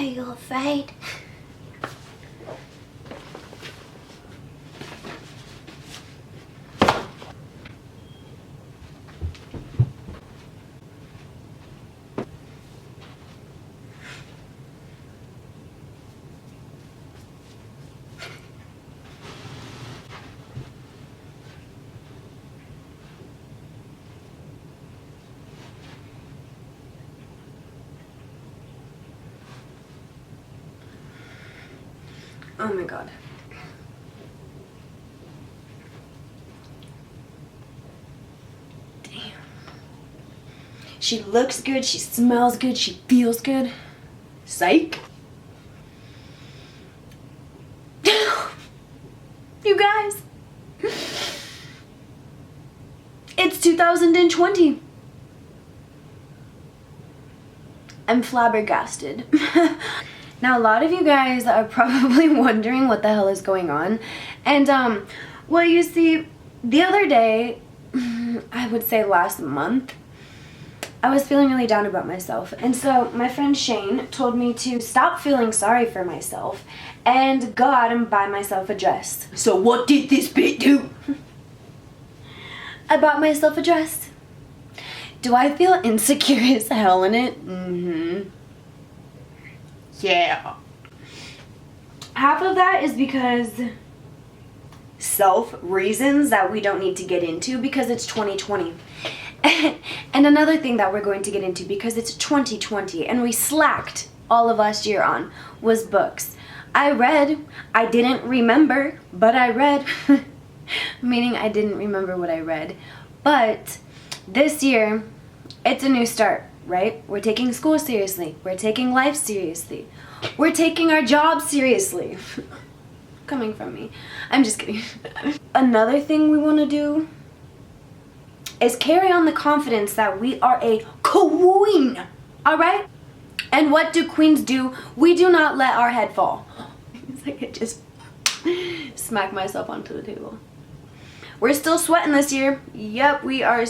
Are you afraid? Oh my god. Damn. She looks good, she smells good, she feels good. Psych. You guys. It's 2020. I'm flabbergasted. Now, a lot of you guys are probably wondering what the hell is going on. And, well, you see, the other day, I would say last month, I was feeling really down about myself. And so my friend Shane told me to stop feeling sorry for myself and go out and buy myself a dress. So what did this bitch do? I bought myself a dress. Do I feel insecure as hell in it? Mm-hmm. Yeah. Half of that is because reasons that we don't need to get into because it's 2020. And another thing that we're going to get into because it's 2020 and we slacked all of last year on was books. I read. I didn't remember, but I read. Meaning I didn't remember what I read. But this year, it's a new start. Right? We're taking school seriously. We're taking life seriously. We're taking our job seriously. Coming from me. I'm just kidding. Another thing we want to do is carry on the confidence that we are a queen. Alright? And what do queens do? We do not let our head fall. It's like I just smacked myself onto the table. We're still sweating this year. Yep, we are.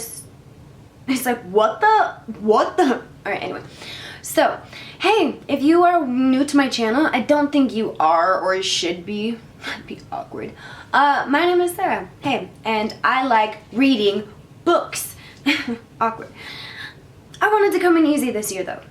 It's like, what the? Alright, anyway. So, hey, if you are new to my channel, I don't think you are or should be. That'd be awkward. My name is Sarah. Hey, and I like reading books. Awkward. I wanted to come in easy this year, though.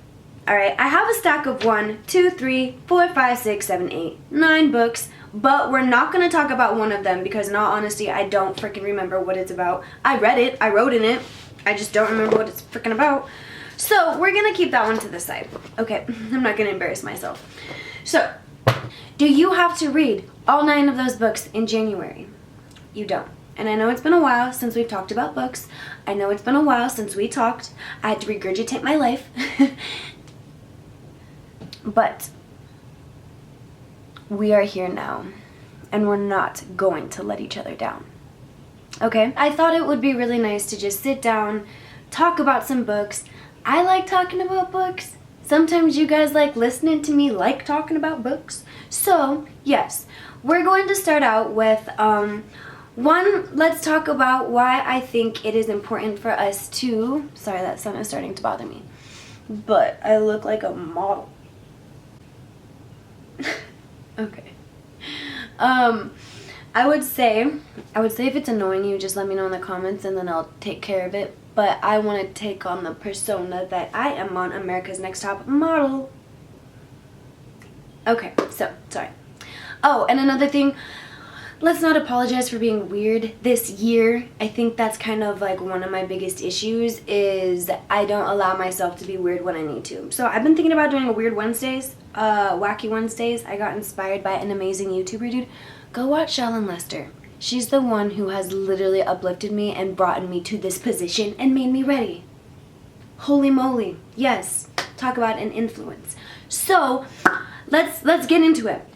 Alright, I have a stack of 1, 2, 3, 4, 5, 6, 7, 8, 9 books. But we're not going to talk about one of them because in all honesty, I don't freaking remember what it's about. I read it. I wrote in it. I just don't remember what it's freaking about. So we're going to keep that one to the side. Okay, I'm not going to embarrass myself. So, do you have to read all 9 of those books in January? You don't. And I know it's been a while since we've talked about books. I know it's been a while since we talked. I had to regurgitate my life. But we are here now, and we're not going to let each other down. Okay? I thought it would be really nice to just sit down, talk about some books. I like talking about books. Sometimes you guys like listening to me like talking about books. So, yes, we're going to start out with, one, let's talk about why I think it is important for us to, sorry, that sun is starting to bother me, but I look like a model. Okay. I would say if it's annoying you, just let me know in the comments and then I'll take care of it. But I want to take on the persona that I am on America's Next Top Model. Okay, so, sorry. Oh, and another thing, let's not apologize for being weird this year. I think that's kind of like one of my biggest issues is I don't allow myself to be weird when I need to. So I've been thinking about doing a Weird Wednesdays, Wacky Wednesdays. I got inspired by an amazing YouTuber dude. Go watch Shallon Lester. She's the one who has literally uplifted me and brought me to this position and made me ready. Holy moly. Yes. Talk about an influence. So, let's get into it.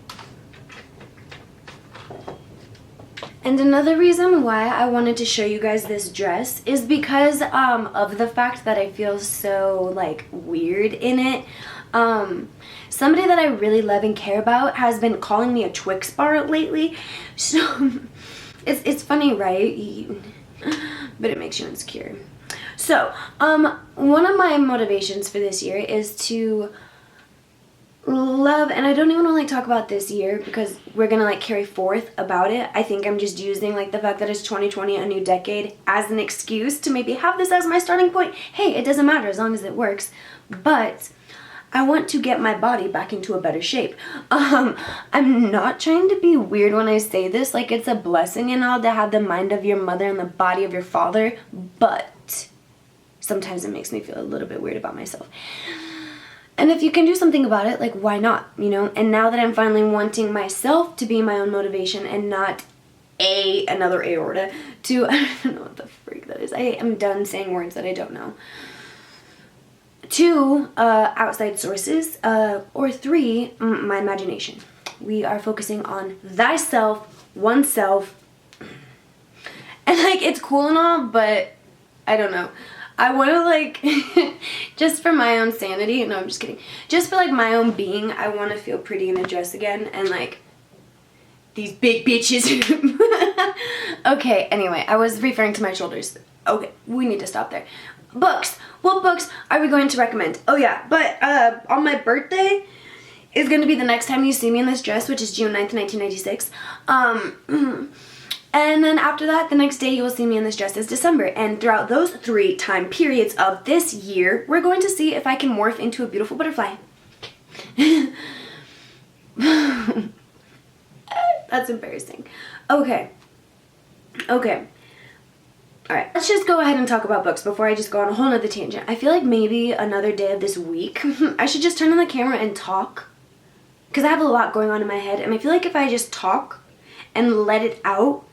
And another reason why I wanted to show you guys this dress is because of the fact that I feel so like weird in it. Somebody that I really love and care about has been calling me a Twix bar lately. So it's funny, right? But it makes you insecure. So, one of my motivations for this year is to love, and I don't even want to like talk about this year because we're gonna like carry forth about it. I think I'm just using like the fact that it's 2020, a new decade, as an excuse to maybe have this as my starting point. Hey, it doesn't matter as long as it works. But I want to get my body back into a better shape. I'm not trying to be weird when I say this, like it's a blessing and all to have the mind of your mother and the body of your father, but sometimes it makes me feel a little bit weird about myself. And if you can do something about it, like why not, you know? And now that I'm finally wanting myself to be my own motivation and not another aorta to, I don't know what the freak that is. I am done saying words that I don't know. 2, outside sources, or 3, my imagination. We are focusing on thyself, oneself, and like it's cool and all, but I don't know. I want to like, just for my own sanity, no I'm just kidding, just for like my own being, I want to feel pretty in a dress again, and like, these big bitches. Okay, anyway, I was referring to my shoulders. Okay, we need to stop there. Books. What books are we going to recommend? Oh yeah, but on my birthday is going to be the next time you see me in this dress, which is June 9th, 1996. And then after that, the next day you will see me in this dress is December. And throughout those 3 time periods of this year, we're going to see if I can morph into a beautiful butterfly. That's embarrassing. Okay. Alright, let's just go ahead and talk about books before I just go on a whole nother tangent. I feel like maybe another day of this week, I should just turn on the camera and talk. Because I have a lot going on in my head, and I feel like if I just talk and let it out,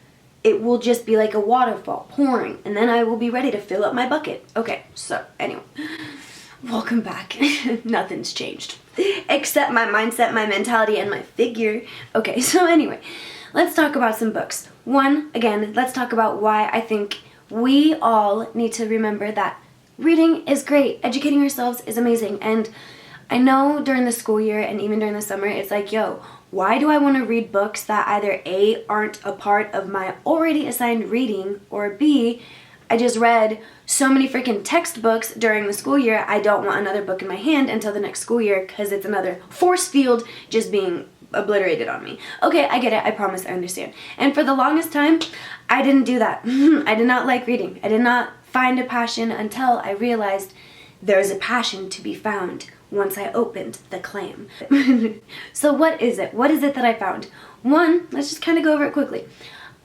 it will just be like a waterfall pouring, and then I will be ready to fill up my bucket. Okay, so anyway, welcome back. Nothing's changed. Except my mindset, my mentality, and my figure. Okay, so anyway, let's talk about some books. 1, again, let's talk about why I think we all need to remember that reading is great. Educating ourselves is amazing. And I know during the school year and even during the summer, it's like, yo, why do I want to read books that either A, aren't a part of my already assigned reading, or B, I just read so many freaking textbooks during the school year, I don't want another book in my hand until the next school year because it's another force field just being obliterated on me. Okay, I get it. I promise I understand. And for the longest time, I didn't do that. I did not like reading. I did not find a passion until I realized there's a passion to be found once I opened the clam. So what is it? What is it that I found? 1, let's just kind of go over it quickly.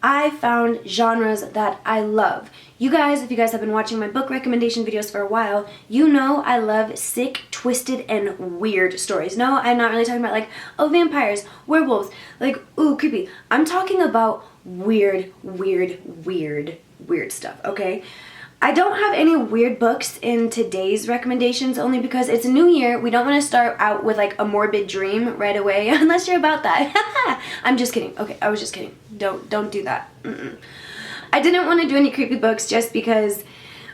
I found genres that I love. You guys, if you guys have been watching my book recommendation videos for a while, you know I love sick, twisted, and weird stories. No, I'm not really talking about like, oh, vampires, werewolves, like, ooh, creepy. I'm talking about weird stuff, okay? I don't have any weird books in today's recommendations only because it's a new year. We don't want to start out with like a morbid dream right away unless you're about that. I'm just kidding. Okay, I was just kidding. Don't do that. I didn't want to do any creepy books just because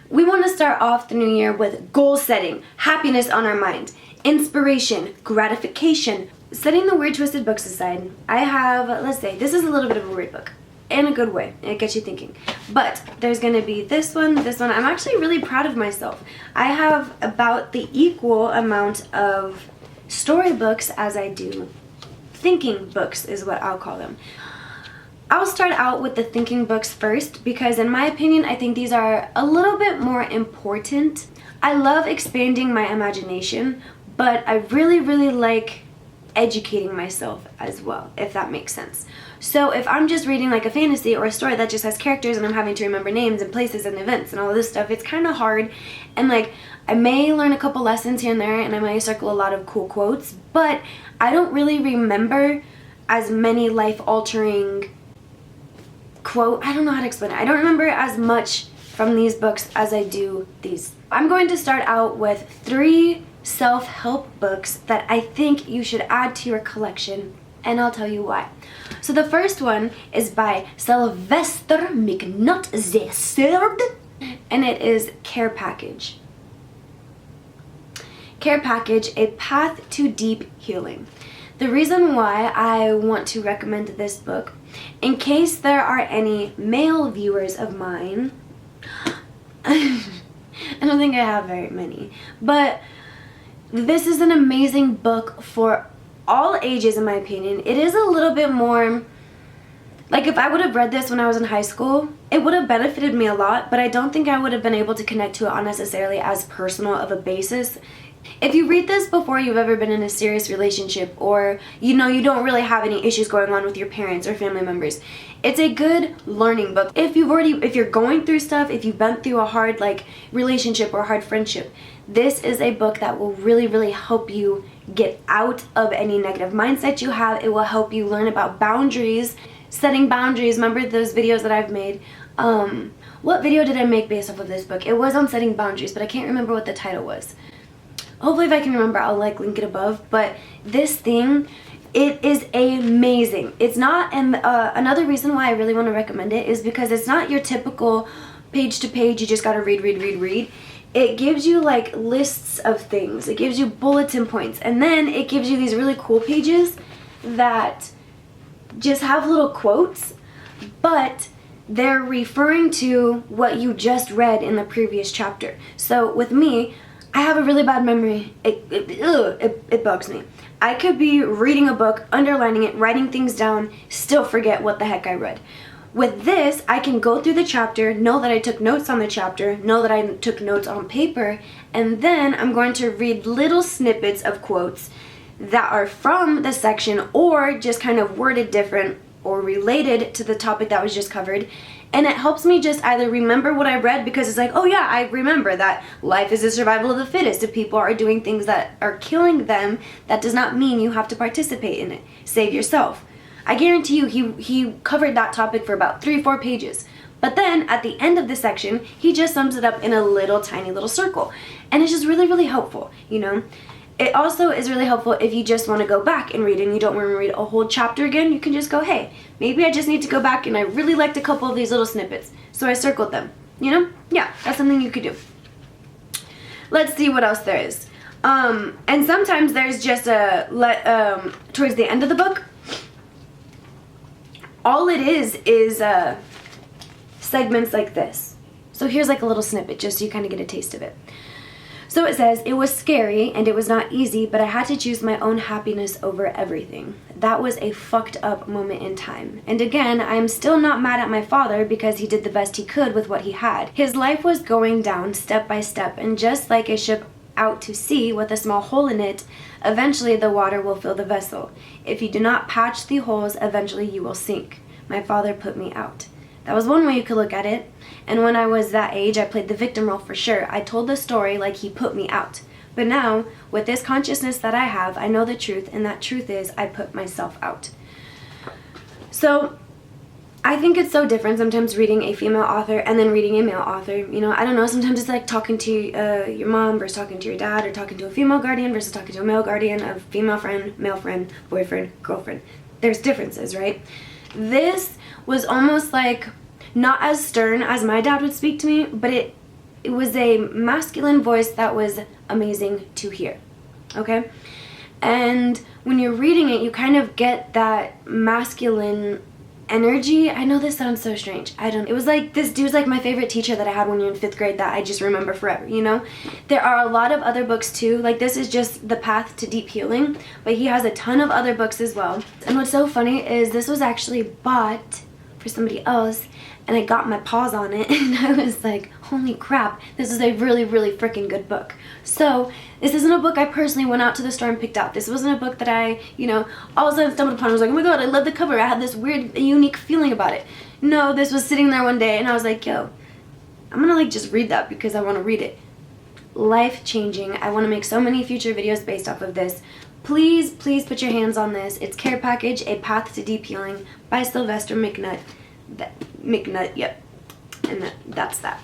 we want to start off the new year with goal setting, happiness on our mind, inspiration, gratification. Setting the weird twisted books aside, I have, let's say, this is a little bit of a weird book. In a good way. It gets you thinking. But there's going to be this one. I'm actually really proud of myself. I have about the equal amount of storybooks as I do thinking books is what I'll call them. I'll start out with the thinking books first because in my opinion, I think these are a little bit more important. I love expanding my imagination, but I really like educating myself as well, if that makes sense. So if I'm just reading like a fantasy or a story that just has characters and I'm having to remember names and places and events and all of this stuff, it's kind of hard. And like, I may learn a couple lessons here and there and I may circle a lot of cool quotes, but I don't really remember as many life-altering quote. I don't know how to explain it. I don't remember as much from these books as I do these. I'm going to start out with 3 self-help books that I think you should add to your collection, and I'll tell you why. So the first one is by Sylvester McNutt, and it is Care Package. Care Package, A Path to Deep Healing. The reason why I want to recommend this book, in case there are any male viewers of mine, I don't think I have very many, but This is an amazing book for all ages, in my opinion. It is a little bit more, like, if I would have read this when I was in high school, it would have benefited me a lot, but I don't think I would have been able to connect to it on necessarily as personal of a basis. If you read this before you've ever been in a serious relationship, or you don't really have any issues going on with your parents or family members, it's a good learning book. If you're going through stuff, if you've been through a hard relationship or hard friendship, this is a book that will really, really help you get out of any negative mindset you have. It will help you learn about boundaries, setting boundaries. Remember those videos that I've made? What video did I make based off of this book? It was on setting boundaries, but I can't remember what the title was. Hopefully if I can remember, I'll link it above. But this thing, it is amazing. It's not, and another reason why I really want to recommend it is because it's not your typical page to page, you just gotta read. It gives you lists of things. It gives you bulletin points. And then it gives you these really cool pages that just have little quotes, but they're referring to what you just read in the previous chapter. So with me, I have a really bad memory. It bugs me. I could be reading a book, underlining it, writing things down, still forget what the heck I read. With this, I can go through the chapter, know that I took notes on the chapter, know that I took notes on paper, and then I'm going to read little snippets of quotes that are from the section or just kind of worded different or related to the topic that was just covered. And it helps me just either remember what I read, because it's like, oh yeah, I remember that life is the survival of the fittest. If people are doing things that are killing them, that does not mean you have to participate in it. Save yourself. I guarantee you he covered that topic for about 3-4 pages. But then at the end of the section, he just sums it up in a tiny little circle. And it's just really, really helpful, It also is really helpful if you just want to go back and read and you don't want to read a whole chapter again. You can just go, hey, maybe I just need to go back and I really liked a couple of these little snippets, so I circled them, Yeah, that's something you could do. Let's see what else there is. And sometimes there's just towards the end of the book, all it is segments like this. So here's a little snippet just so you kind of get a taste of it. So it says, it was scary and it was not easy, but I had to choose my own happiness over everything. That was a fucked up moment in time. And again, I am still not mad at my father because he did the best he could with what he had. His life was going down step by step, and just like a ship out to sea with a small hole in it, eventually the water will fill the vessel. If you do not patch the holes, eventually you will sink. My father put me out. That was one way you could look at it. And when I was that age, I played the victim role for sure. I told the story like he put me out. But now, with this consciousness that I have, I know the truth, and that truth is I put myself out. So, I think it's so different sometimes reading a female author and then reading a male author. I don't know, sometimes it's like talking to your mom versus talking to your dad, or talking to a female guardian versus talking to a male guardian, a female friend, male friend, boyfriend, girlfriend. There's differences, right? This was almost like not as stern as my dad would speak to me, but it was a masculine voice that was amazing to hear, okay? And when you're reading it, you kind of get that masculine energy. I know this sounds so strange. It was like, this dude's like my favorite teacher that I had when you're in 5th grade that I just remember forever, There are a lot of other books too. This is just the path to deep healing, but he has a ton of other books as well. And what's so funny is this was actually bought for somebody else, and I got my paws on it, and I was like, holy crap, this is a really, really freaking good book. So this isn't a book I personally went out to the store and picked out. This wasn't a book that I, all of a sudden stumbled upon. I was like, oh my god, I love the cover. I had this weird, unique feeling about it. No, this was sitting there one day, and I was like, yo, I'm gonna just read that because I want to read it. Life-changing. I want to make so many future videos based off of this. Please, please put your hands on this. It's Care Package, A Path to Deep Healing by Sylvester McNutt. Yep. And that's that.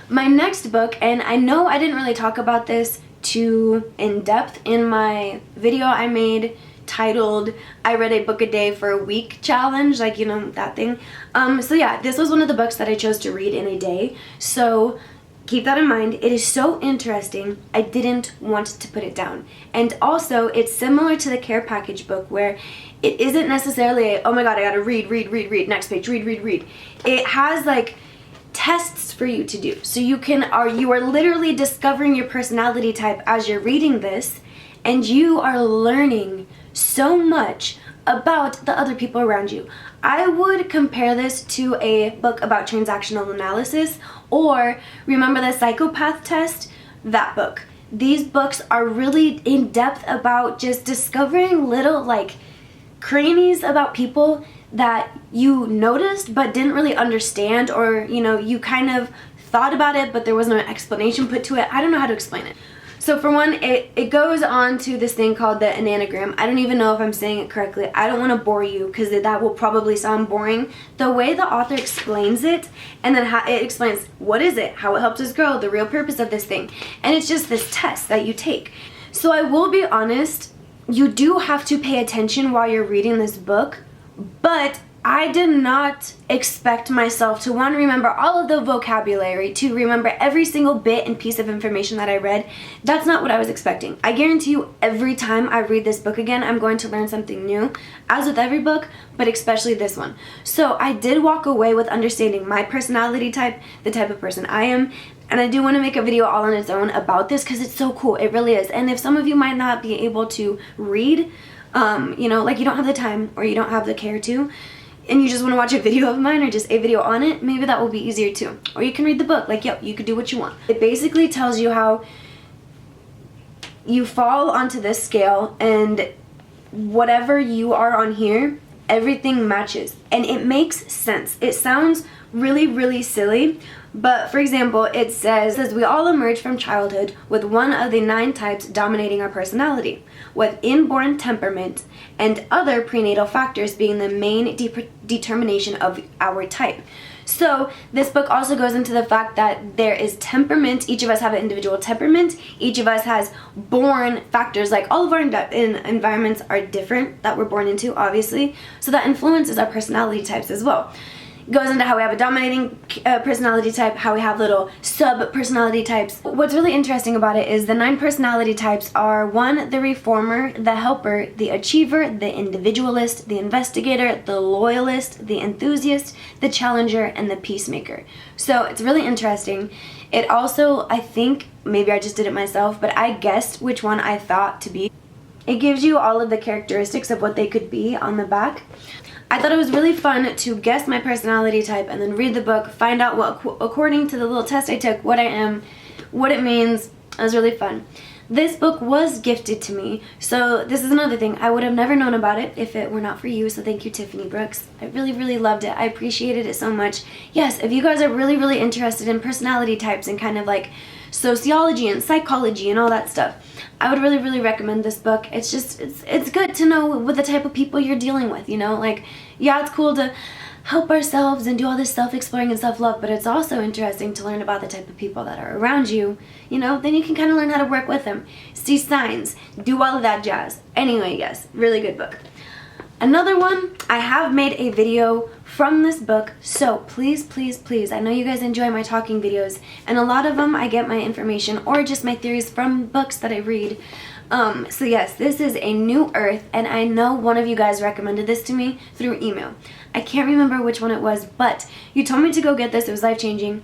My next book, and I know I didn't really talk about this too in depth in my video I made titled I read a book a day for a week challenge, that thing. So yeah, this was one of the books that I chose to read in a day. So keep that in mind. It is so interesting. I didn't want to put it down. And also, it's similar to the Care Package book where it isn't necessarily a, oh my god, I gotta read, next page, read. It has tests for you to do. So you are literally discovering your personality type as you're reading this, and you are learning so much about the other people around you. I would compare this to a book about transactional analysis, or remember the psychopath test? That book. These books are really in depth about just discovering little like crannies about people that you noticed but didn't really understand, or you kind of thought about it but there was no explanation put to it. I don't know how to explain it. So for one, it goes on to this thing called the enneagram. I don't even know if I'm saying it correctly. I don't want to bore you because that will probably sound boring. The way the author explains it, and then how it explains what is it, how it helps us grow, the real purpose of this thing. And it's just this test that you take. So I will be honest, you do have to pay attention while you're reading this book, but I did not expect myself to want to remember all of the vocabulary, to remember every single bit and piece of information that I read. That's not what I was expecting. I guarantee you every time I read this book again, I'm going to learn something new, as with every book, but especially this one. So I did walk away with understanding my personality type, the type of person I am, and I do want to make a video all on its own about this because it's so cool. It really is. And if some of you might not be able to read, like you don't have the time or you don't have the care to, and you just want to watch a video of mine or just a video on it, maybe that will be easier too. Or you can read the book. Like, yo, you could do what you want. It basically tells you how you fall onto this scale, and whatever you are on here, everything matches. And it makes sense. It sounds really, really silly, but for example, it says we all emerge from childhood with one of the 9 types dominating our personality, with inborn temperament and other prenatal factors being the main determination of our type. So this book also goes into the fact that there is temperament. Each of us have an individual temperament. Each of us has born factors. Like all of our environments are different that we're born into, obviously. So that influences our personality types as well. Goes into how we have a dominating personality type, how we have little sub-personality types. What's really interesting about it is the 9 personality types are 1, the reformer, the helper, the achiever, the individualist, the investigator, the loyalist, the enthusiast, the challenger, and the peacemaker. So it's really interesting. It also, I think, maybe I just did it myself, but I guessed which one I thought to be. It gives you all of the characteristics of what they could be on the back. I thought it was really fun to guess my personality type and then read the book, find out what, according to the little test I took, what I am, what it means. It was really fun. This book was gifted to me, so this is another thing. I would have never known about it if it were not for you, so thank you, Tiffany Brooks. I really, really loved it. I appreciated it so much. Yes, if you guys are really, really interested in personality types and kind of like sociology and psychology and all that stuff, I would really, really recommend this book. It's just, it's good to know what the type of people you're dealing with, like, yeah, it's cool to help ourselves and do all this self-exploring and self-love, but it's also interesting to learn about the type of people that are around you, then you can kind of learn how to work with them, see signs, do all of that jazz. Anyway, yes, really good book. Another one, I have made a video from this book, so please, please, please, I know you guys enjoy my talking videos, and a lot of them I get my information or just my theories from books that I read. So yes, this is A New Earth, and I know one of you guys recommended this to me through email. I can't remember which one it was, but you told me to go get this. It was life-changing.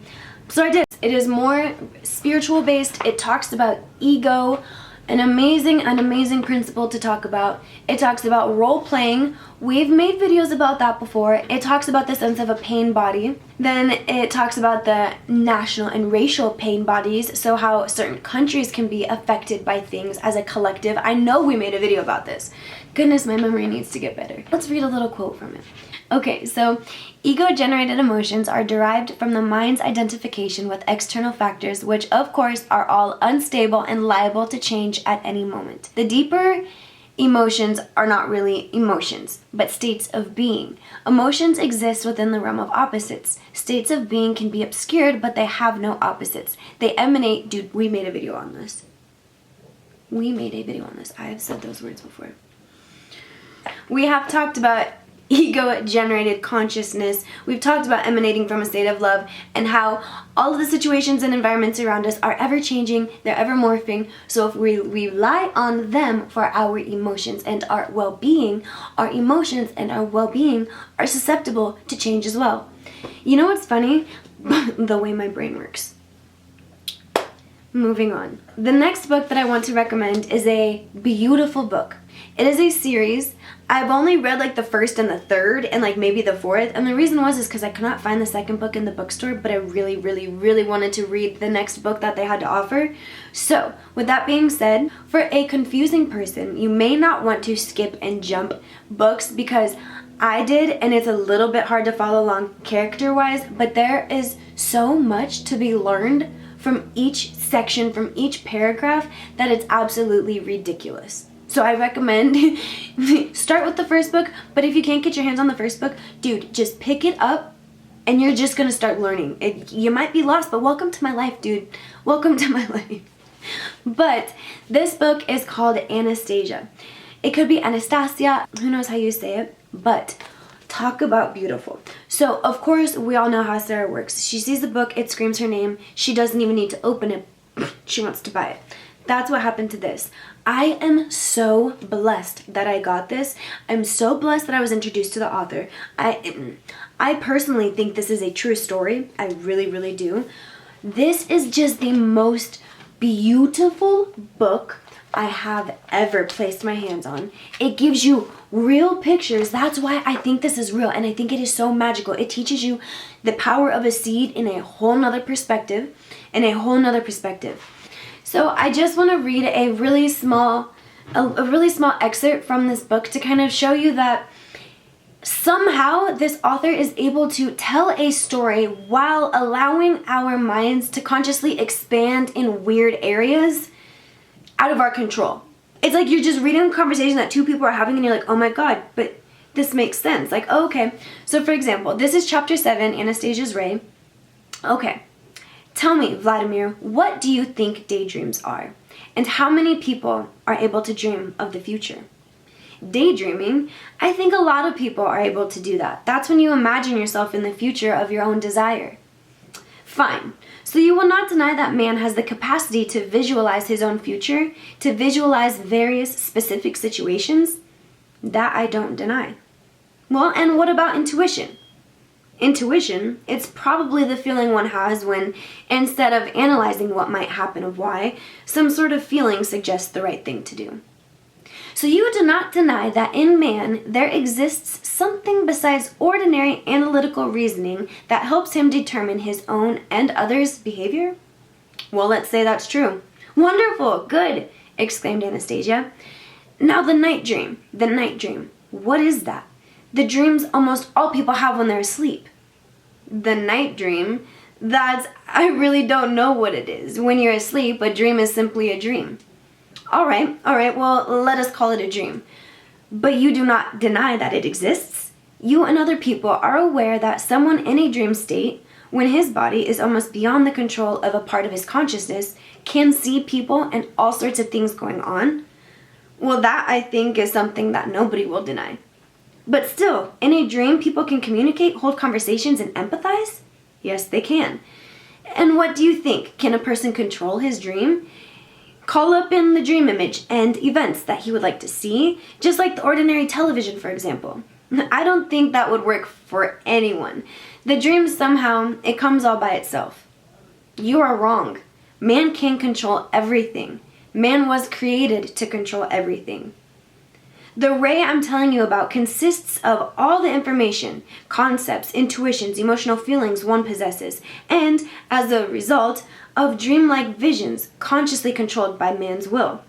So I did. It is more spiritual based. It talks about ego, an amazing principle to talk about. It talks about role playing. We've made videos about that before. It talks about the sense of a pain body. Then it talks about the national and racial pain bodies, so how certain countries can be affected by things as a collective. I know we made a video about this. Goodness, my memory needs to get better. Let's read a little quote from it. Okay, so ego-generated emotions are derived from the mind's identification with external factors, which of course are all unstable and liable to change at any moment. The deeper emotions are not really emotions, but states of being. Emotions exist within the realm of opposites. States of being can be obscured, but they have no opposites. They emanate, dude, we made a video on this. I have said those words before. We have talked about ego-generated consciousness. We've talked about emanating from a state of love and how all of the situations and environments around us are ever-changing, they're ever-morphing, so if we rely on them for our emotions and our well-being, our emotions and our well-being are susceptible to change as well. You know what's funny? the way my brain works. Moving on. The next book that I want to recommend is a beautiful book. It is a series. I've only read like the first and the third and like maybe the fourth, and the reason was because I could not find the second book in the bookstore, but I really, really, really wanted to read the next book that they had to offer. So, with that being said, for a confusing person, you may not want to skip and jump books because I did, and it's a little bit hard to follow along character-wise, but there is so much to be learned from each section, from each paragraph, that it's absolutely ridiculous. So I recommend start with the first book, but if you can't get your hands on the first book, dude, just pick it up and you're just gonna start learning. You might be lost, but welcome to my life, dude. Welcome to my life. But this book is called Anastasia. It could be Anastasia, who knows how you say it, but talk about beautiful. So, of course, we all know how Sarah works. She sees the book, it screams her name, she doesn't even need to open it, she wants to buy it. That's what happened to this. I am so blessed that I got this. I'm so blessed that I was introduced to the author. I personally think this is a true story. I really, really do. This is just the most beautiful book I have ever placed my hands on. It gives you real pictures. That's why I think this is real, and I think it is so magical. It teaches you the power of a seed in a whole nother perspective, So I just want to read a really small excerpt from this book to kind of show you that somehow this author is able to tell a story while allowing our minds to consciously expand in weird areas out of our control. It's like you're just reading a conversation that two people are having and you're like, oh my god, but this makes sense. Like, oh, okay. So for example, this is chapter 7, Anastasia's Ray. Okay. Tell me, Vladimir, what do you think daydreams are? And how many people are able to dream of the future? Daydreaming, I think a lot of people are able to do that. That's when you imagine yourself in the future of your own desire. Fine. So you will not deny that man has the capacity to visualize his own future, to visualize various specific situations? That I don't deny. Well, and what about intuition? Intuition, it's probably the feeling one has when, instead of analyzing what might happen or why, some sort of feeling suggests the right thing to do. So you do not deny that in man there exists something besides ordinary analytical reasoning that helps him determine his own and others' behavior? Well, let's say that's true. Wonderful, good, exclaimed Anastasia. Now the night dream, what is that? The dreams almost all people have when they're asleep. The night dream, I really don't know what it is. When you're asleep, a dream is simply a dream. All right, well, let us call it a dream. But you do not deny that it exists. You and other people are aware that someone in a dream state, when his body is almost beyond the control of a part of his consciousness, can see people and all sorts of things going on. Well, that, I think, is something that nobody will deny. But still, in a dream, people can communicate, hold conversations, and empathize? Yes, they can. And what do you think? Can a person control his dream? Call up in the dream image and events that he would like to see, just like the ordinary television, for example. I don't think that would work for anyone. The dream somehow, it comes all by itself. You are wrong. Man can control everything. Man was created to control everything. The ray I'm telling you about consists of all the information, concepts, intuitions, emotional feelings one possesses, and, as a result, of dreamlike visions consciously controlled by man's will.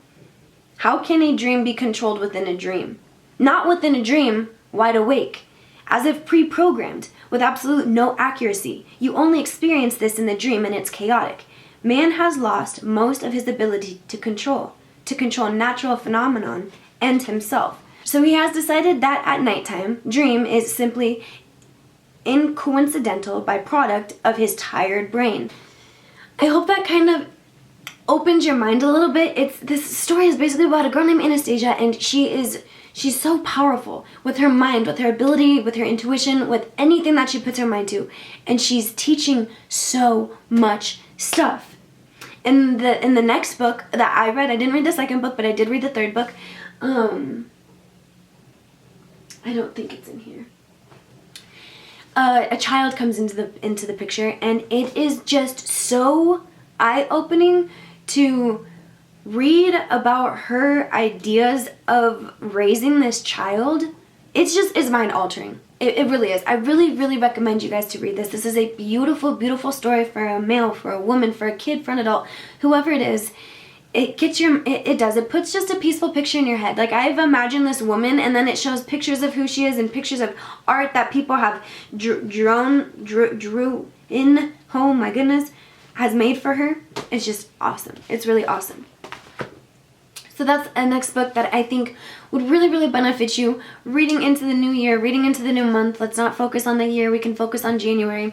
How can a dream be controlled within a dream? Not within a dream, wide awake, as if pre-programmed, with absolute no accuracy. You only experience this in the dream and it's chaotic. Man has lost most of his ability to control natural phenomenon and himself. So he has decided that at nighttime, dream is simply coincidental byproduct of his tired brain. I hope that kind of opens your mind a little bit. This story is basically about a girl named Anastasia, and she's so powerful with her mind, with her ability, with her intuition, with anything that she puts her mind to, and she's teaching so much stuff. In the next book that I read, I didn't read the second book, but I did read the third book. I don't think it's in here. a child comes into the picture, and it is just so eye-opening to read about her ideas of raising this child. It's mind-altering. It really is. I really, really recommend you guys to read this. This is a beautiful, beautiful story for a male, for a woman, for a kid, for an adult, whoever it is. It puts just a peaceful picture in your head. Like, I've imagined this woman, and then it shows pictures of who she is and pictures of art that people have drew in, oh my goodness, has made for her. It's just awesome. It's really awesome. So that's a next book that I think would really, really benefit you reading into the new year, reading into the new month. Let's not focus on the year. We can focus on January.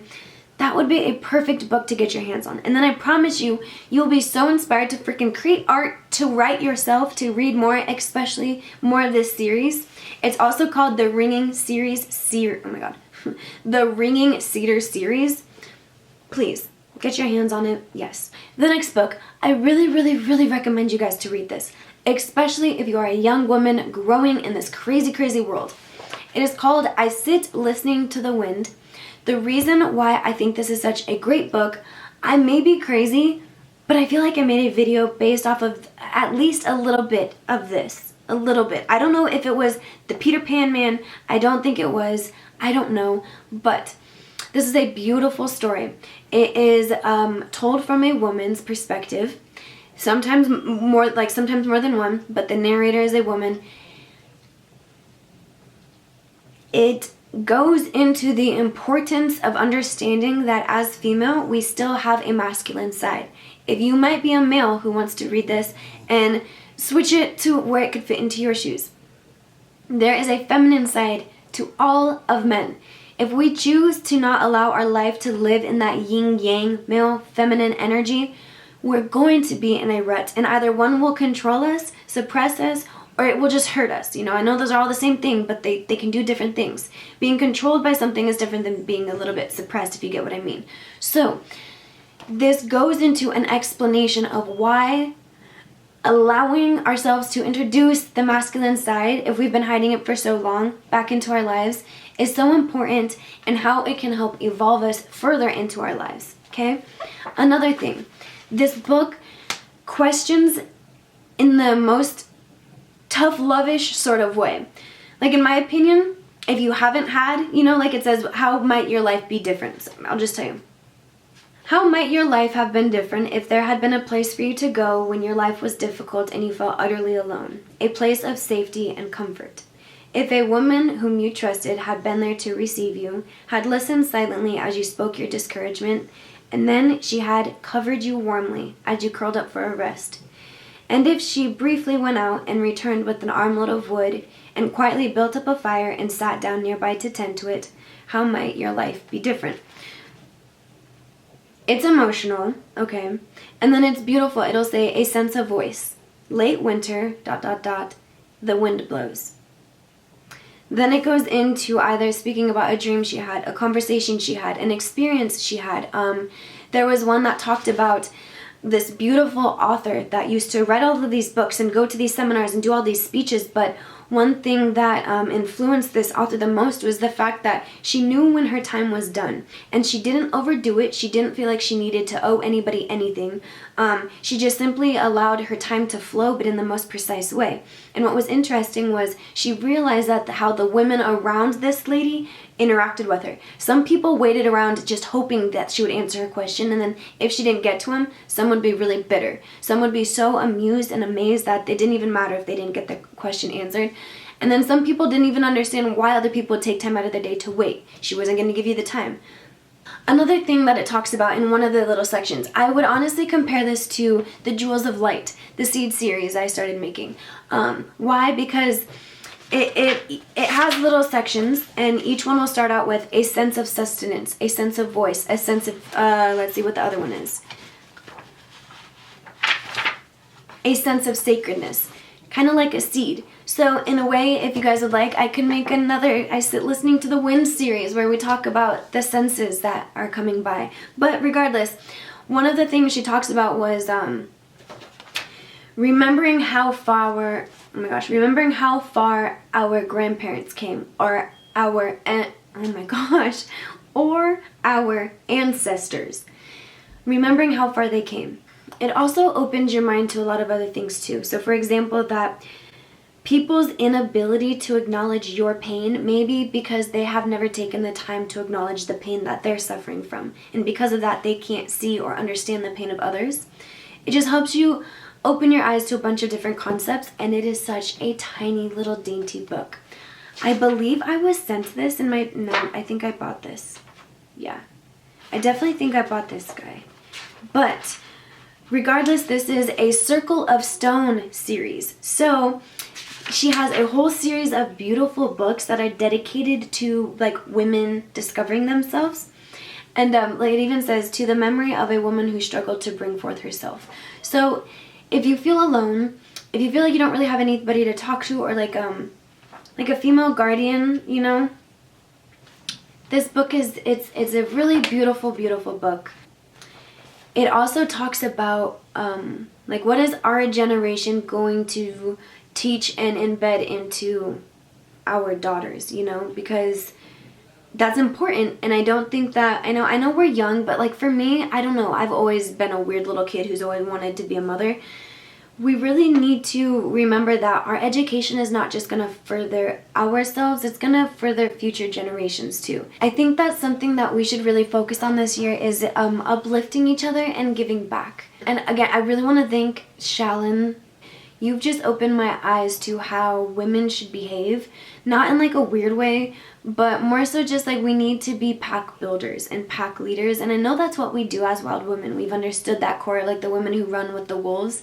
That would be a perfect book to get your hands on. And then I promise you, you'll be so inspired to freaking create art, to write yourself, to read more, especially more of this series. It's also called the Ringing oh my God. The Ringing Cedar series. Please, get your hands on it. Yes. The next book, I really, really, really recommend you guys to read this, especially if you are a young woman growing in this crazy, crazy world. It is called I Sit Listening to the Wind. The reason why I think this is such a great book, I may be crazy, but I feel like I made a video based off of at least a little bit of this. A little bit. I don't know if it was the Peter Pan man. I don't think it was. I don't know. But this is a beautiful story. It is told from a woman's perspective. Sometimes more than one, but the narrator is a woman. It goes into the importance of understanding that as female, we still have a masculine side. If you might be a male who wants to read this and switch it to where it could fit into your shoes, there is a feminine side to all of men. If we choose to not allow our life to live in that yin-yang, male-feminine energy, we're going to be in a rut, and either one will control us, suppress us, or it will just hurt us. You know, I know those are all the same thing, but they can do different things. Being controlled by something is different than being a little bit suppressed, if you get what I mean. So, this goes into an explanation of why allowing ourselves to introduce the masculine side, if we've been hiding it for so long, back into our lives, is so important, and how it can help evolve us further into our lives, okay? Another thing, this book questions in the most tough lovish sort of way. Like, in my opinion, if you haven't had, you know, like it says, how might your life be different? So I'll just tell you. How might your life have been different if there had been a place for you to go when your life was difficult and you felt utterly alone? A place of safety and comfort. If a woman whom you trusted had been there to receive you, had listened silently as you spoke your discouragement, and then she had covered you warmly as you curled up for a rest. And if she briefly went out and returned with an armload of wood and quietly built up a fire and sat down nearby to tend to it, how might your life be different? It's emotional, okay? And then it's beautiful. It'll say a sense of voice. Late winter, ... the wind blows. Then it goes into either speaking about a dream she had, a conversation she had, an experience she had. There was one that talked about this beautiful author that used to write all of these books and go to these seminars and do all these speeches, but one thing that influenced this author the most was the fact that she knew when her time was done, and she didn't overdo it. She didn't feel like she needed to owe anybody anything. She just simply allowed her time to flow, but in the most precise way. And what was interesting was she realized that how the women around this lady interacted with her. Some people waited around just hoping that she would answer her question, and then if she didn't get to him, some would be really bitter. Some would be so amused and amazed that it didn't even matter if they didn't get the question answered. And then some people didn't even understand why other people would take time out of their day to wait. She wasn't going to give you the time. Another thing that it talks about in one of the little sections, I would honestly compare this to the Jewels of Light, the seed series I started making. Why? Because it has little sections, and each one will start out with a sense of sustenance, a sense of voice, a sense of, let's see what the other one is. A sense of sacredness, kind of like a seed. So in a way, if you guys would like, I could make another I Sit Listening to the Wind series where we talk about the senses that are coming by. But regardless, one of the things she talks about was remembering how far our grandparents came, or or our ancestors, remembering how far they came. It also opens your mind to a lot of other things too. So for example, that people's inability to acknowledge your pain may be because they have never taken the time to acknowledge the pain that they're suffering from. And because of that, they can't see or understand the pain of others. It just helps you open your eyes to a bunch of different concepts, and it is such a tiny little dainty book. I believe I was sent this in my, no, I think I bought this. Yeah, I definitely think I bought this guy. But regardless, this is a Circle of Stone series. So she has a whole series of beautiful books that are dedicated to like women discovering themselves. And like it even says, to the memory of a woman who struggled to bring forth herself. So if you feel alone, if you feel like you don't really have anybody to talk to, or like a female guardian, you know, this book is, it's a really beautiful, beautiful book. It also talks about like what is our generation going to teach and embed into our daughters, you know, because that's important. And I don't think that, I know we're young, but like for me, I don't know, I've always been a weird little kid who's always wanted to be a mother. We really need to remember that our education is not just going to further ourselves, it's going to further future generations too. I think that's something that we should really focus on this year, is uplifting each other and giving back. And again, I really want to thank Shallon. You've just opened my eyes to how women should behave, not in like a weird way, but more so just like we need to be pack builders and pack leaders. And I know that's what we do as wild women. We've understood that core, like the women who run with the wolves.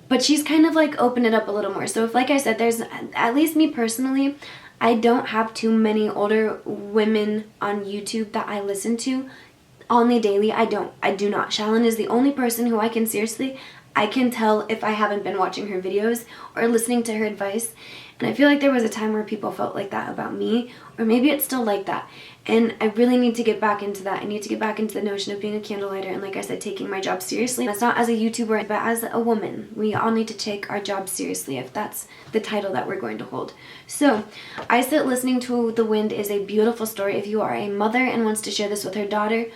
But she's kind of like opened it up a little more. So if, like I said, there's, at least me personally, I don't have too many older women on YouTube that I listen to on the daily. I do not. Shallon is the only person who I can seriously, I can tell if I haven't been watching her videos or listening to her advice. And I feel like there was a time where people felt like that about me, or maybe it's still like that. And I really need to get back into that. I need to get back into the notion of being a candlelighter and, like I said, taking my job seriously. That's not as a YouTuber, but as a woman. We all need to take our job seriously, if that's the title that we're going to hold. So, I Sit Listening to the Wind is a beautiful story. If you are a mother and wants to share this with her daughter,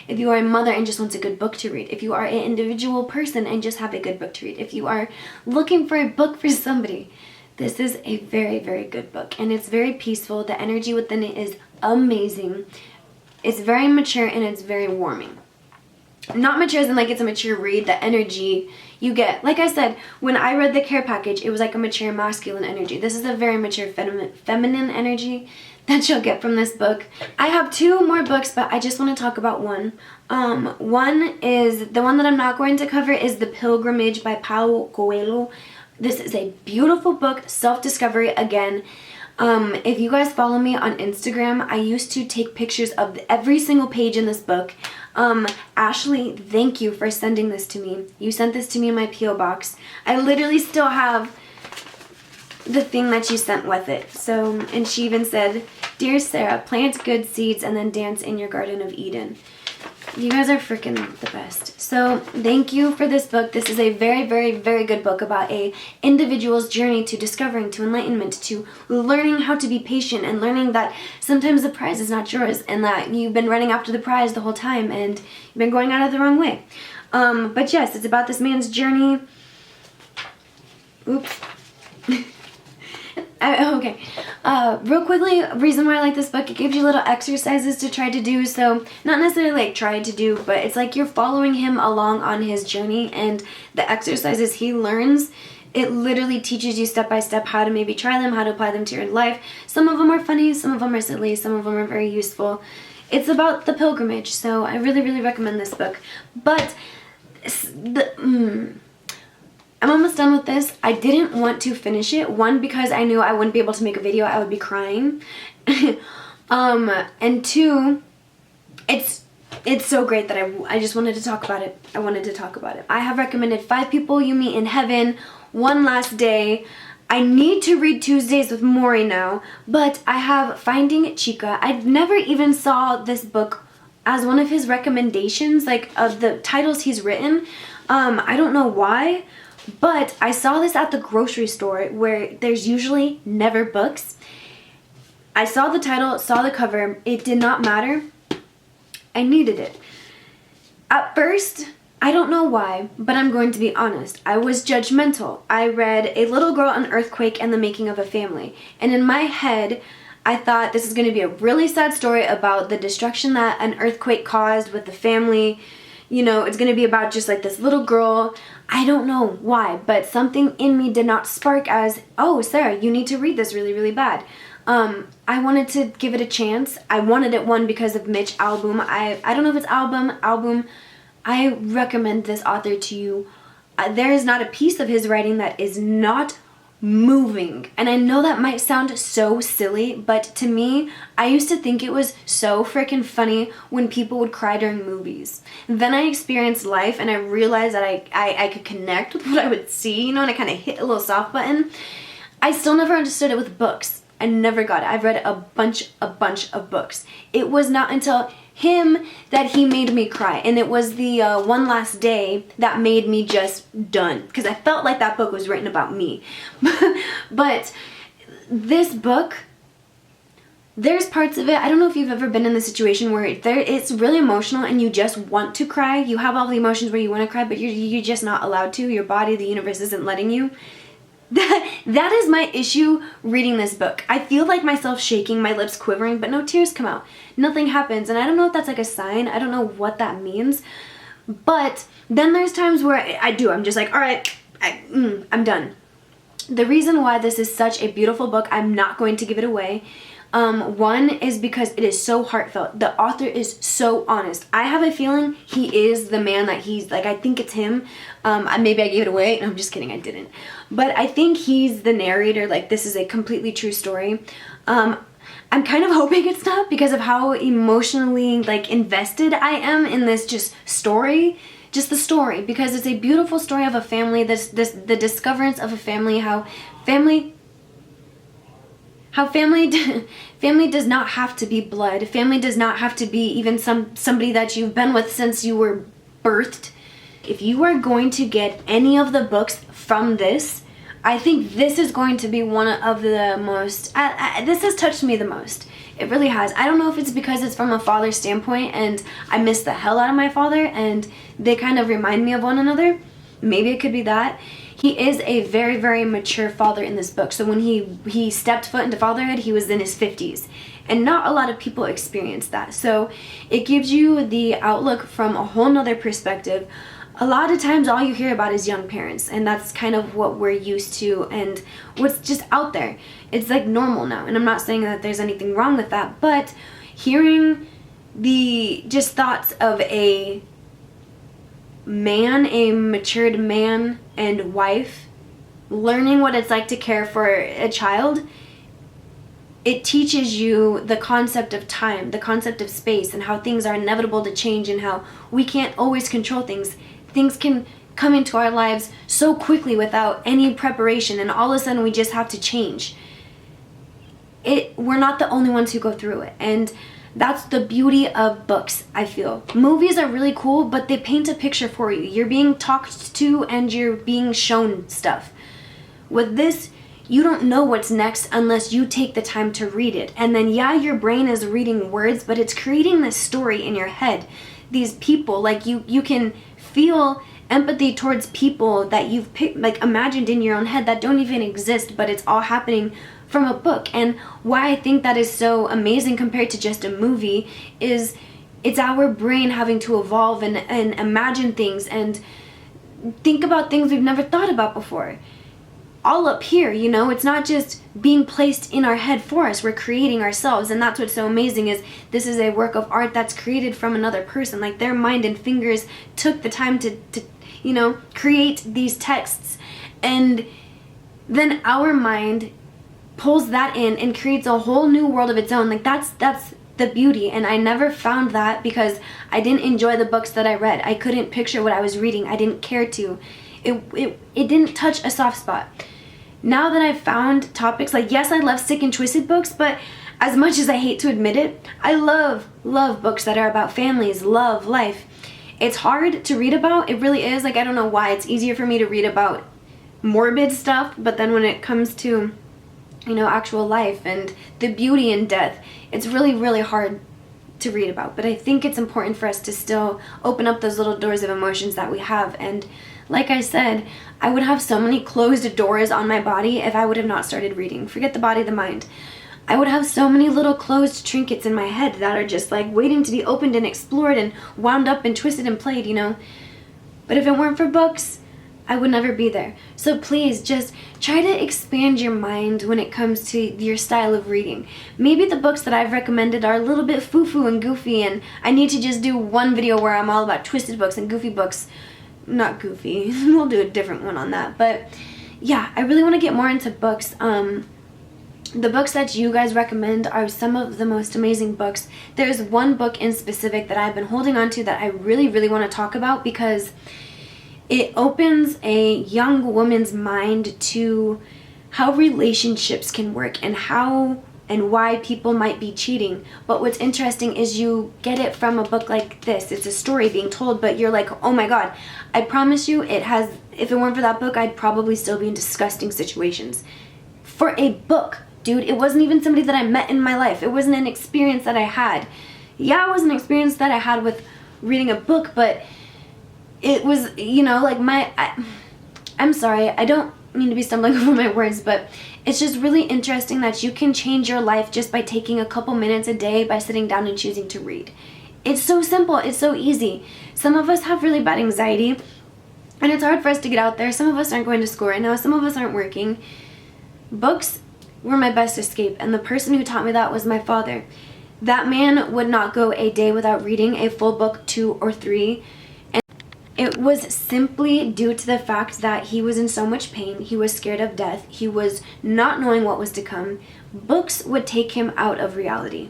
if you are a mother and just wants a good book to read, if you are an individual person and just have a good book to read, if you are looking for a book for somebody, this is a very, very good book. And it's very peaceful. The energy within it is amazing. It's very mature and it's very warming. Not mature as in like it's a mature read. The energy you get, like I said, when I read the care package, it was like a mature masculine energy. This is a very mature feminine energy that you'll get from this book. I have two more books, but I just want to talk about one. One is, the one that I'm not going to cover is The Pilgrimage by Paulo Coelho. This is a beautiful book, self-discovery again. If you guys follow me on Instagram, I used to take pictures of every single page in this book. Ashley, thank you for sending this to me. You sent this to me in my P.O. box. I literally still have the thing that you sent with it. So, and she even said, "Dear Sarah, plant good seeds and then dance in your Garden of Eden." You guys are freaking the best. So thank you for this book. This is a very, very, very good book about a individual's journey to discovering, to enlightenment, to learning how to be patient, and learning that sometimes the prize is not yours, and that you've been running after the prize the whole time and you've been going out of the wrong way. But yes, it's about this man's journey. Oops. Okay. Real quickly, reason why I like this book, it gives you little exercises to try to do. So, not necessarily like try to do, but it's like you're following him along on his journey, and the exercises he learns, it literally teaches you step by step how to maybe try them, how to apply them to your life. Some of them are funny, some of them are silly, some of them are very useful. It's about the pilgrimage, so I really, really recommend this book. But I'm almost done with this. I didn't want to finish it. One, because I knew I wouldn't be able to make a video. I would be crying. And two, it's so great that I just wanted to talk about it. I wanted to talk about it. I have recommended 5 People You Meet in Heaven, One Last Day. I need to read Tuesdays with Maury now, but I have Finding Chica. I never even saw this book as one of his recommendations, like of the titles he's written. I don't know why. But I saw this at the grocery store where there's usually never books. I saw the title, saw the cover. It did not matter. I needed it. At first, I don't know why, but I'm going to be honest. I was judgmental. I read A Little Girl, an Earthquake, and the Making of a Family. And in my head, I thought this is going to be a really sad story about the destruction that an earthquake caused with the family. You know, it's going to be about just like this little girl. I don't know why, but something in me did not spark as, oh, Sarah, you need to read this really, really bad. I wanted to give it a chance. I wanted it, one, because of Mitch Albom. I don't know if it's album. I recommend this author to you. There is not a piece of his writing that is not moving. And I know that might sound so silly, but to me, I used to think it was so freaking funny when people would cry during movies. Then I experienced life and I realized that I could connect with what I would see, you know, and I kind of hit a little soft button. I still never understood it with books. I never got it. I've read a bunch of books. It was not until him that he made me cry, and it was the One Last Day that made me just done, because I felt like that book was written about me. But this book, there's parts of it, I don't know if you've ever been in the situation where it's really emotional and you just want to cry. You have all the emotions where you want to cry, but you're just not allowed to. Your body, the universe isn't letting you. That is my issue reading this book. I feel like myself shaking, my lips quivering, but no tears come out. Nothing happens, and I don't know if that's like a sign. I don't know what that means. But then there's times where I'm just like, all right, I'm done. The reason why this is such a beautiful book, I'm not going to give it away. One is because it is so heartfelt. The author is so honest. I have a feeling he is the man that he's like. I think it's him. Maybe I gave it away. No, I'm just kidding. I didn't. But I think he's the narrator. Like, this is a completely true story. I'm kind of hoping it's not, because of how emotionally like invested I am in this just the story, because it's a beautiful story of a family. The discoverance of a family, how family does not have to be blood. Family does not have to be even somebody that you've been with since you were birthed. If you are going to get any of the books from this, I think this is going to be one of the most, this has touched me the most. It really has. I don't know if it's because it's from a father's standpoint and I miss the hell out of my father and they kind of remind me of one another. Maybe it could be that. He is a very, very mature father in this book. So when he stepped foot into fatherhood, he was in his 50s. And not a lot of people experience that. So it gives you the outlook from a whole nother perspective. A lot of times all you hear about is young parents, and that's kind of what we're used to and what's just out there. It's like normal now, and I'm not saying that there's anything wrong with that, but hearing the just thoughts of a man, a matured man and wife, learning what it's like to care for a child, it teaches you the concept of time, the concept of space, and how things are inevitable to change and how we can't always control things. Things can come into our lives so quickly without any preparation, and all of a sudden we just have to change. We're not the only ones who go through it, and that's the beauty of books, I feel. Movies are really cool, but they paint a picture for you. You're being talked to and you're being shown stuff. With this, you don't know what's next unless you take the time to read it. And then, yeah, your brain is reading words, but it's creating this story in your head. These people, like you can feel empathy towards people that you've imagined in your own head that don't even exist, but it's all happening from a book. And why I think that is so amazing compared to just a movie is it's our brain having to evolve and imagine things and think about things we've never thought about before. All up here, you know, it's not just being placed in our head for us. We're creating ourselves, and that's what's so amazing is this is a work of art that's created from another person. Like, their mind and fingers took the time to you know, create these texts, and then our mind pulls that in and creates a whole new world of its own. Like, that's the beauty. And I never found that because I didn't enjoy the books that I read. I couldn't picture what I was reading. I didn't care to. It didn't touch a soft spot. Now that I've found topics, like, yes, I love sick and twisted books, but as much as I hate to admit it, I love books that are about families, love, life. It's hard to read about. It really is. Like, I don't know why. It's easier for me to read about morbid stuff, but then when it comes to actual life and the beauty in death. It's really, really hard to read about, but I think it's important for us to still open up those little doors of emotions that we have. And like I said, I would have so many closed doors on my body if I would have not started reading. Forget the body, the mind. I would have so many little closed trinkets in my head that are just like waiting to be opened and explored and wound up and twisted and played, But if it weren't for books, I would never be there. So please just try to expand your mind when it comes to your style of reading. Maybe the books that I've recommended are a little bit foo-foo and goofy, and I need to just do one video where I'm all about twisted books and goofy books. Not goofy. We'll do a different one on that. But yeah, I really want to get more into books. The books that you guys recommend are some of the most amazing books. There's one book in specific that I've been holding on to that I really, really want to talk about because it opens a young woman's mind to how relationships can work and how and why people might be cheating. But what's interesting is you get it from a book like this. It's a story being told, but you're like, oh my God, I promise you if it weren't for that book, I'd probably still be in disgusting situations. For a book, dude, it wasn't even somebody that I met in my life. It wasn't an experience that I had. Yeah, it was an experience that I had with reading a book, but it was, I'm sorry, I don't mean to be stumbling over my words, but it's just really interesting that you can change your life just by taking a couple minutes a day by sitting down and choosing to read. It's so simple, it's so easy. Some of us have really bad anxiety, and it's hard for us to get out there. Some of us aren't going to school right now, some of us aren't working. Books were my best escape, and the person who taught me that was my father. That man would not go a day without reading a full book, 2 or 3. It was simply due to the fact that he was in so much pain, he was scared of death, he was not knowing what was to come. Books would take him out of reality.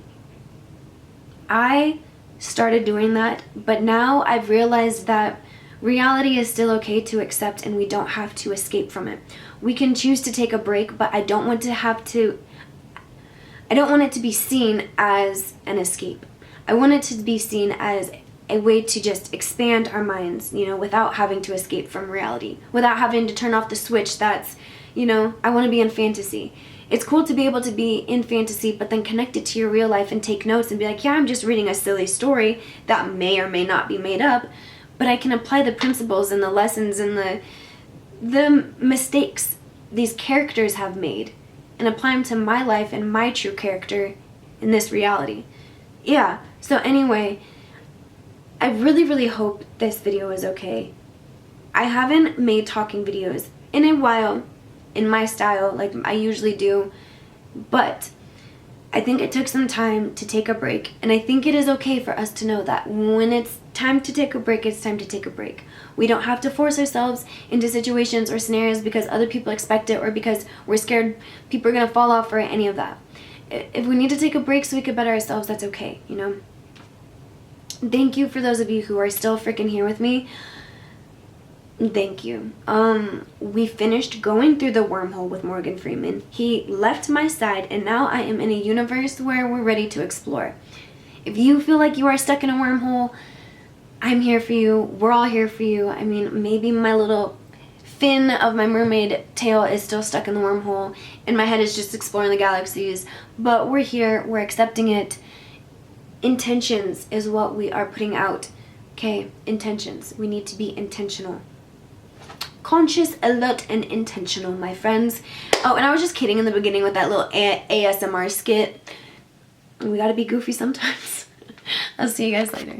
I started doing that, but now I've realized that reality is still okay to accept and we don't have to escape from it. We can choose to take a break, but I don't want it to be seen as an escape. I want it to be seen as a way to just expand our minds, without having to escape from reality, without having to turn off the switch that's, I want to be in fantasy. It's cool to be able to be in fantasy, but then connect it to your real life and take notes and be like, yeah, I'm just reading a silly story that may or may not be made up, but I can apply the principles and the lessons and the mistakes these characters have made and apply them to my life and my true character in this reality. Yeah, so anyway, I really, really hope this video is okay. I haven't made talking videos in a while in my style like I usually do, but I think it took some time to take a break, and I think it is okay for us to know that when it's time to take a break, it's time to take a break. We don't have to force ourselves into situations or scenarios because other people expect it or because we're scared people are going to fall off or any of that. If we need to take a break so we can better ourselves, that's okay, Thank you for those of you who are still freaking here with me. Thank you. We finished going through the wormhole with Morgan Freeman. He left my side, and now I am in a universe where we're ready to explore. If you feel like you are stuck in a wormhole, I'm here for you. We're all here for you. I mean, maybe my little fin of my mermaid tail is still stuck in the wormhole, and my head is just exploring the galaxies, but we're here. We're accepting it. Intentions is what we are putting out. Okay, intentions. We need to be intentional. Conscious, alert, and intentional, my friends. Oh, and I was just kidding in the beginning with that little ASMR skit. We gotta be goofy sometimes. I'll see you guys later.